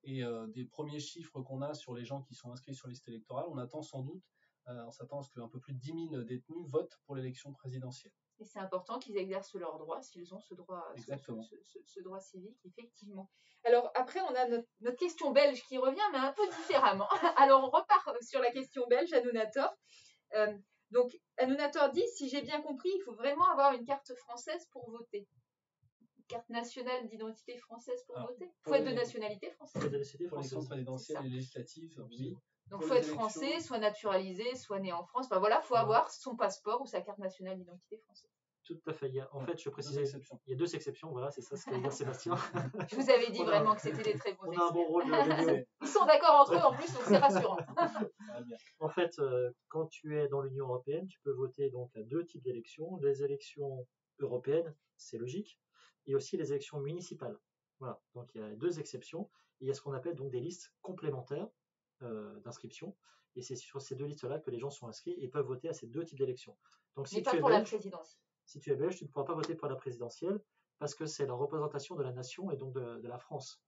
Et des premiers chiffres qu'on a sur les gens qui sont inscrits sur liste électorale, on s'attend à ce qu'un peu plus de 10 000 détenus votent pour l'élection présidentielle. Et c'est important qu'ils exercent leurs droits, s'ils ont ce droit, ce droit civique, effectivement. Alors après, on a notre question belge qui revient, mais un peu différemment. Alors on repart sur la question belge, Anounator. Donc Anounator dit, si j'ai bien compris, il faut vraiment avoir une carte française pour voter. Une carte nationale d'identité française pour voter. Il faut être de nationalité française. Pour l'élection présidentielle et législative, oui. Donc il faut être français, soit naturalisé, soit né en France. Enfin voilà, il faut avoir son passeport ou sa carte nationale d'identité française. Tout à fait. En fait, je précisais, il y a 2 exceptions. Voilà, c'est ça ce qu'allait dire Sébastien. Je vous avais dit vraiment que c'était des très bons experts. On a un bon rôle de Ils sont d'accord entre eux en plus, donc c'est rassurant. En fait, quand tu es dans l'Union européenne, tu peux voter donc à 2 types d'élections. Les élections européennes, c'est logique, et aussi les élections municipales. Voilà, donc il y a 2 exceptions. Il y a ce qu'on appelle donc des listes complémentaires d'inscription, et c'est sur ces 2 listes-là que les gens sont inscrits et peuvent voter à ces 2 types d'élections. Donc Mais pas pour la présidentielle. Si tu es belge, tu ne pourras pas voter pour la présidentielle parce que c'est la représentation de la nation et donc de la France.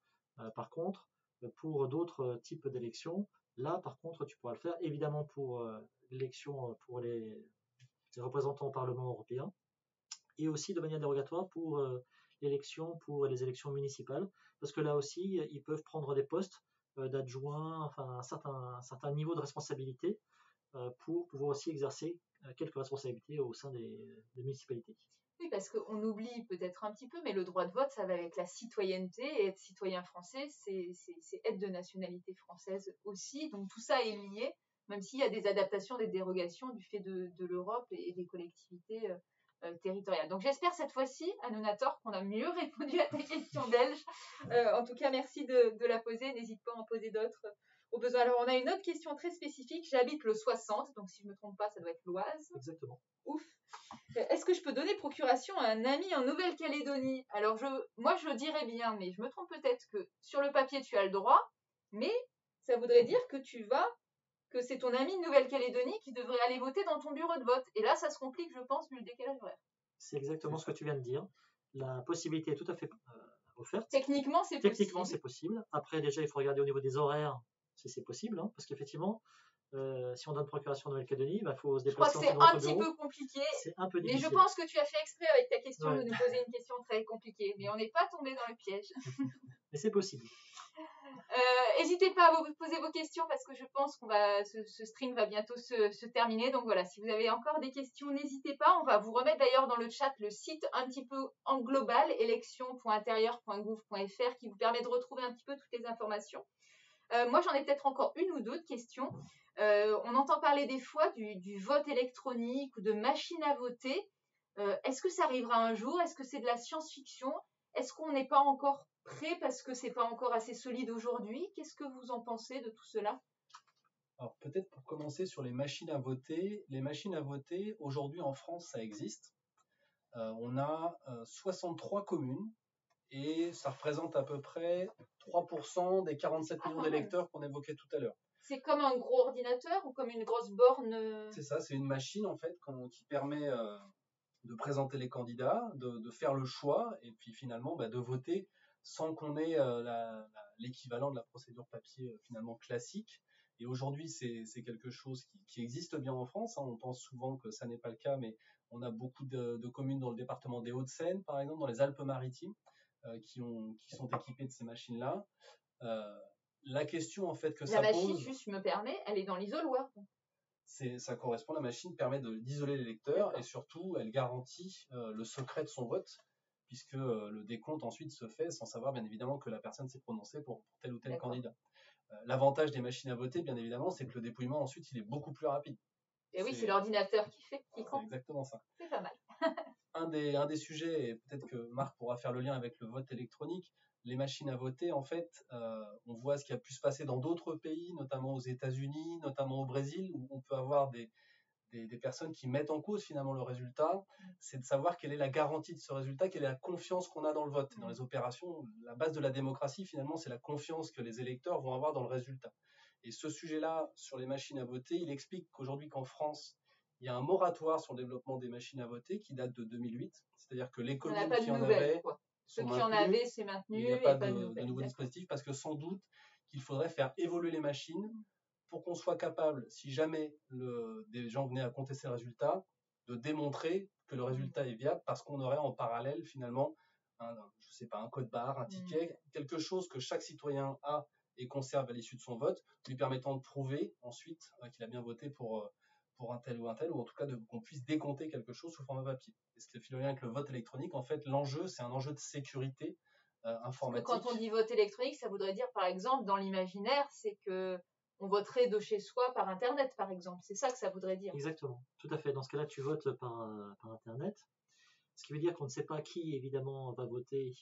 Par contre, pour d'autres types d'élections, là, par contre, tu pourras le faire, évidemment pour l'élection pour les représentants au Parlement européen, et aussi de manière dérogatoire pour pour les élections municipales, parce que là aussi, ils peuvent prendre des postes d'adjoints, enfin un certain niveau de responsabilité pour pouvoir aussi exercer quelques responsabilités au sein des municipalités. Oui, parce qu'on oublie peut-être un petit peu, mais le droit de vote, ça va avec la citoyenneté, et être citoyen français, c'est être de nationalité française aussi, donc tout ça est lié, même s'il y a des adaptations, des dérogations du fait de l'Europe et des collectivités territoriales. Donc j'espère cette fois-ci, Annunator, qu'on a mieux répondu à ta question belge. En tout cas, merci de la poser, n'hésite pas à en poser d'autres au besoin. Alors on a une autre question très spécifique, j'habite le 60, donc si je ne me trompe pas, ça doit être l'Oise. Exactement. Ouf. Est-ce que je peux donner procuration à un ami en Nouvelle-Calédonie? Alors, moi, je dirais bien, mais je me trompe peut-être que sur le papier, tu as le droit, mais ça voudrait dire que c'est ton ami de Nouvelle-Calédonie qui devrait aller voter dans ton bureau de vote. Et là, ça se complique, je pense, vu le décalage horaire. C'est exactement ce que tu viens de dire. La possibilité est tout à fait offerte. Techniquement, c'est possible. Techniquement, c'est possible. Après, déjà, il faut regarder au niveau des horaires si c'est possible, hein, parce qu'effectivement, si on donne procuration en Nouvelle-Calédonie, il faut se déplacer en bureau. Je crois que c'est un petit peu compliqué. C'est un peu difficile. Mais je pense que tu as fait exprès avec ta question de nous poser une question très compliquée. Mais on n'est pas tombé dans le piège. Mais c'est possible. N'hésitez pas à vous poser vos questions parce que je pense que ce stream va bientôt se terminer. Donc voilà, si vous avez encore des questions, n'hésitez pas. On va vous remettre d'ailleurs dans le chat le site un petit peu en global, élection.intérieur.gouv.fr, qui vous permet de retrouver un petit peu toutes les informations. Moi, j'en ai peut-être encore une ou deux questions. On entend parler des fois du vote électronique ou de machine à voter. Est-ce que ça arrivera un jour? Est-ce que c'est de la science-fiction? Est-ce qu'on n'est pas encore prêt parce que c'est pas encore assez solide aujourd'hui? Qu'est-ce que vous en pensez de tout cela? Alors peut-être pour commencer sur les machines à voter. Les machines à voter, aujourd'hui en France, ça existe. On a 63 communes et ça représente à peu près 3% des 47 millions d'électeurs qu'on évoquait tout à l'heure. C'est comme un gros ordinateur ou comme une grosse borne? C'est ça, c'est une machine en fait qui permet de présenter les candidats, de faire le choix et puis finalement de voter sans qu'on ait l'équivalent de la procédure papier finalement classique. Et aujourd'hui, c'est quelque chose qui existe bien en France. Hein. On pense souvent que ça n'est pas le cas, mais on a beaucoup de communes dans le département des Hauts-de-Seine, par exemple, dans les Alpes-Maritimes, qui sont équipées de ces machines-là. La question en fait que ça pose... La machine, juste je me permets, elle est dans l'isoloir. Ça correspond, la machine permet d'isoler l'électeur et surtout elle garantit le secret de son vote puisque le décompte ensuite se fait sans savoir bien évidemment que la personne s'est prononcée pour tel ou tel candidat. L'avantage des machines à voter bien évidemment c'est que le dépouillement ensuite il est beaucoup plus rapide. Et oui, c'est l'ordinateur qui compte. C'est exactement ça. C'est pas mal. un des sujets, et peut-être que Marc pourra faire le lien avec le vote électronique, les machines à voter, en fait, on voit ce qui a pu se passer dans d'autres pays, notamment aux États-Unis, notamment au Brésil, où on peut avoir des personnes qui mettent en cause finalement le résultat. C'est de savoir quelle est la garantie de ce résultat, quelle est la confiance qu'on a dans le vote. Dans les opérations, la base de la démocratie, finalement, c'est la confiance que les électeurs vont avoir dans le résultat. Et ce sujet-là, sur les machines à voter, il explique qu'aujourd'hui, qu'en France, il y a un moratoire sur le développement des machines à voter qui date de 2008. C'est-à-dire que les communes qui en avaient... Ceux qui en avaient, c'est maintenu. Il n'y a pas de nouveau dispositif parce que sans doute qu'il faudrait faire évoluer les machines pour qu'on soit capable, si jamais des gens venaient à contester le résultat, de démontrer que le résultat est viable parce qu'on aurait en parallèle finalement un code barre, un ticket, quelque chose que chaque citoyen a et conserve à l'issue de son vote, lui permettant de prouver ensuite qu'il a bien voté pour un tel, ou en tout cas qu'on puisse décompter quelque chose sous format papier. Et ce qui fait le lien avec le vote électronique, en fait, l'enjeu, c'est un enjeu de sécurité informatique. Quand on dit vote électronique, ça voudrait dire, par exemple, dans l'imaginaire, c'est que on voterait de chez soi par Internet, par exemple. C'est ça que ça voudrait dire. Exactement, tout à fait. Dans ce cas-là, tu votes par Internet. Ce qui veut dire qu'on ne sait pas qui, évidemment, va voter.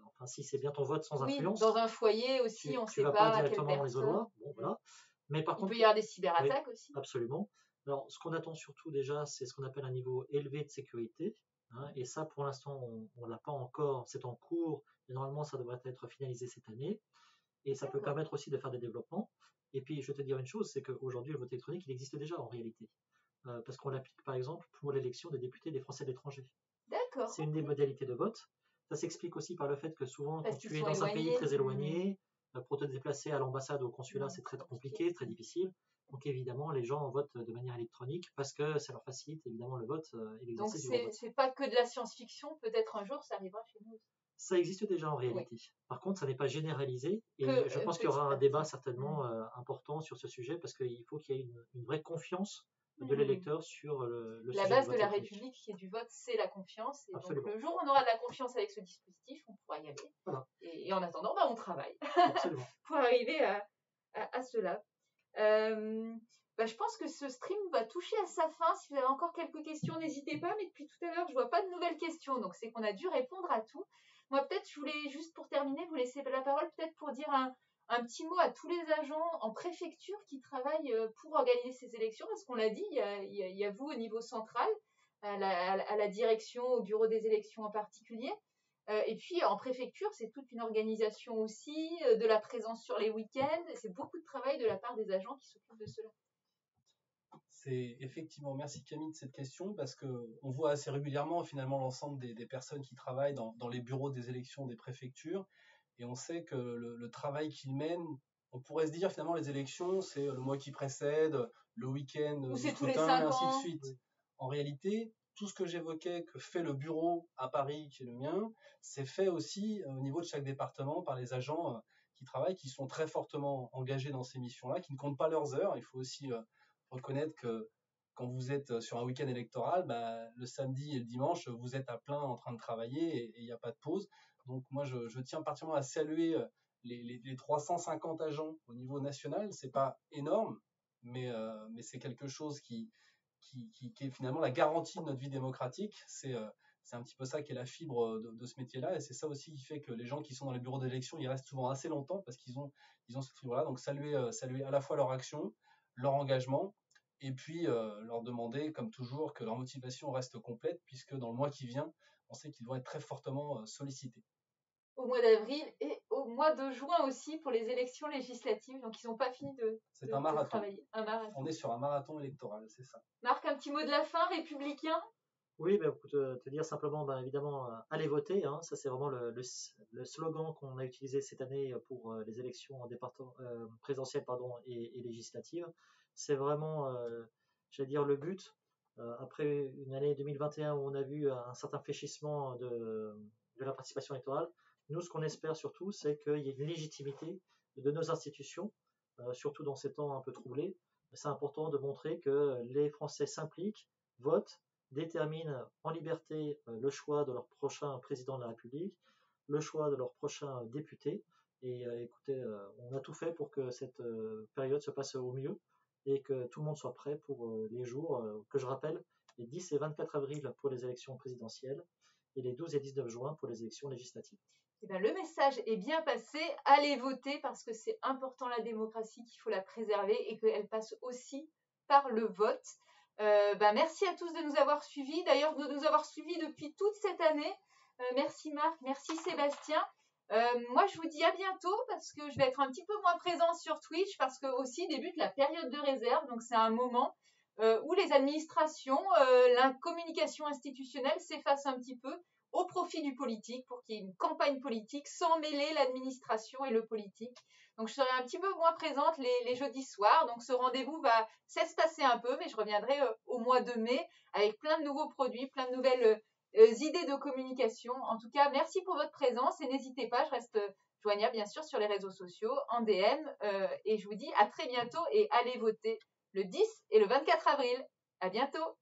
Enfin, si c'est bien ton vote sans influence. Dans un foyer aussi, on ne sait pas directement quelle dans les personne. Bon, voilà. Mais par contre, il peut y avoir des cyberattaques aussi. Absolument. Alors, ce qu'on attend surtout déjà, c'est ce qu'on appelle un niveau élevé de sécurité. hein, et ça, pour l'instant, on l'a pas encore, c'est en cours, et normalement, ça devrait être finalisé cette année, et ça peut D'accord. permettre aussi de faire des développements. Et puis, je vais te dire une chose, c'est qu'aujourd'hui, le vote électronique, il existe déjà en réalité, parce qu'on l'applique, par exemple, pour l'élection des députés des Français de l'étranger. D'accord, C'est une des ok. modalités de vote. Ça s'explique aussi par le fait que souvent, Parce quand qu'ils tu es sont dans un pays éloignés. très éloigné, pour te déplacer à l'ambassade ou au consulat, c'est très C'est compliqué, très difficile. Donc évidemment, les gens votent de manière électronique parce que ça leur facilite évidemment le vote et Donc l'exercice du vote. c'est pas que de la science-fiction, peut-être un jour ça arrivera chez nous. Ça existe déjà en Oui, réalité. Par contre, ça n'est pas généralisé et que je pense qu'il y petit aura un à débat petit. certainement important sur ce sujet parce qu'il faut qu'il y ait une vraie confiance de Mhm. l'électeur sur le La sujet du base de vote la électronique. République qui est du vote, c'est la confiance. Et donc Absolument. le jour où on aura de la confiance avec ce dispositif, on pourra y aller. Voilà. Et en attendant, bah, on travaille Absolument. pour arriver à cela. Bah, je pense que ce stream va toucher à sa fin. Si vous avez encore quelques questions, n'hésitez pas. Mais depuis tout à l'heure, je vois pas de nouvelles questions. Donc c'est qu'on a dû répondre à tout. Moi, peut-être, je voulais juste pour terminer, vous laisser la parole peut-être pour dire un petit mot à tous les agents en préfecture qui travaillent pour organiser ces élections. Parce qu'on l'a dit, il y a vous au niveau central, à la direction, au bureau des élections en particulier. Et puis en préfecture, c'est toute une organisation aussi, de la présence sur les week-ends. C'est beaucoup de travail de la part des agents qui s'occupent de cela. C'est effectivement, merci Camille de cette question, parce qu'on voit assez régulièrement finalement l'ensemble des personnes qui travaillent dans les bureaux des élections des préfectures, et on sait que le travail qu'ils mènent, on pourrait se dire finalement les élections, c'est le mois qui précède, le week-end Ou du c'est tous les scrutin, et 5 ainsi de ans. suite. En réalité, tout ce que j'évoquais que fait le bureau à Paris, qui est le mien, c'est fait aussi au niveau de chaque département par les agents qui travaillent, qui sont très fortement engagés dans ces missions-là, qui ne comptent pas leurs heures. Il faut aussi reconnaître que quand vous êtes sur un week-end électoral, bah, le samedi et le dimanche, vous êtes à plein en train de travailler et il n'y a pas de pause. Donc moi, je tiens particulièrement à saluer les 350 agents au niveau national. C'est pas énorme, mais c'est quelque chose qui est finalement la garantie de notre vie démocratique. C'est un petit peu ça qui est la fibre de ce métier-là, et c'est ça aussi qui fait que les gens qui sont dans les bureaux d'élection, ils restent souvent assez longtemps parce qu'ils ont cette fibre-là. Donc saluer à la fois leur action, leur engagement, et puis leur demander, comme toujours, que leur motivation reste complète, puisque dans le mois qui vient, on sait qu'ils vont être très fortement sollicités. Au mois d'avril et au mois de juin aussi pour les élections législatives. Donc ils n'ont pas fini de C'est un marathon. travailler. Un marathon. On est sur un marathon électoral, c'est ça. Marc, un petit mot de la fin, républicain? Oui, bah, pour te dire simplement, bah, évidemment, allez voter, hein, ça c'est vraiment le slogan qu'on a utilisé cette année pour les élections présidentielles et législatives. C'est vraiment, j'allais dire, le but. Après une année 2021 où on a vu un certain fléchissement de la participation électorale, nous ce qu'on espère surtout, c'est qu'il y ait une légitimité de nos institutions, surtout dans ces temps un peu troublés. C'est important de montrer que les Français s'impliquent, votent, déterminent en liberté le choix de leur prochain président de la République, le choix de leur prochain député. Et écoutez, on a tout fait pour que cette période se passe au mieux et que tout le monde soit prêt pour les jours que je rappelle, les 10 et 24 avril pour les élections présidentielles et les 12 et 19 juin pour les élections législatives. Eh bien, le message est bien passé. Allez voter parce que c'est important la démocratie, qu'il faut la préserver et qu'elle passe aussi par le vote. Merci à tous de nous avoir suivis. D'ailleurs, de nous avoir suivis depuis toute cette année. Merci Marc, merci Sébastien. Moi, je vous dis à bientôt parce que je vais être un petit peu moins présente sur Twitch parce que aussi débute la période de réserve. Donc, c'est un moment où les administrations, la communication institutionnelle s'efface un petit peu au profit du politique pour qu'il y ait une campagne politique sans mêler l'administration et le politique. Donc, je serai un petit peu moins présente les jeudis soirs. Donc, ce rendez-vous va s'espacer un peu, mais je reviendrai au mois de mai avec plein de nouveaux produits, plein de nouvelles idées de communication. En tout cas, merci pour votre présence et n'hésitez pas, je reste joignable bien sûr sur les réseaux sociaux, en DM, et je vous dis à très bientôt et allez voter le 10 et le 24 avril. À bientôt.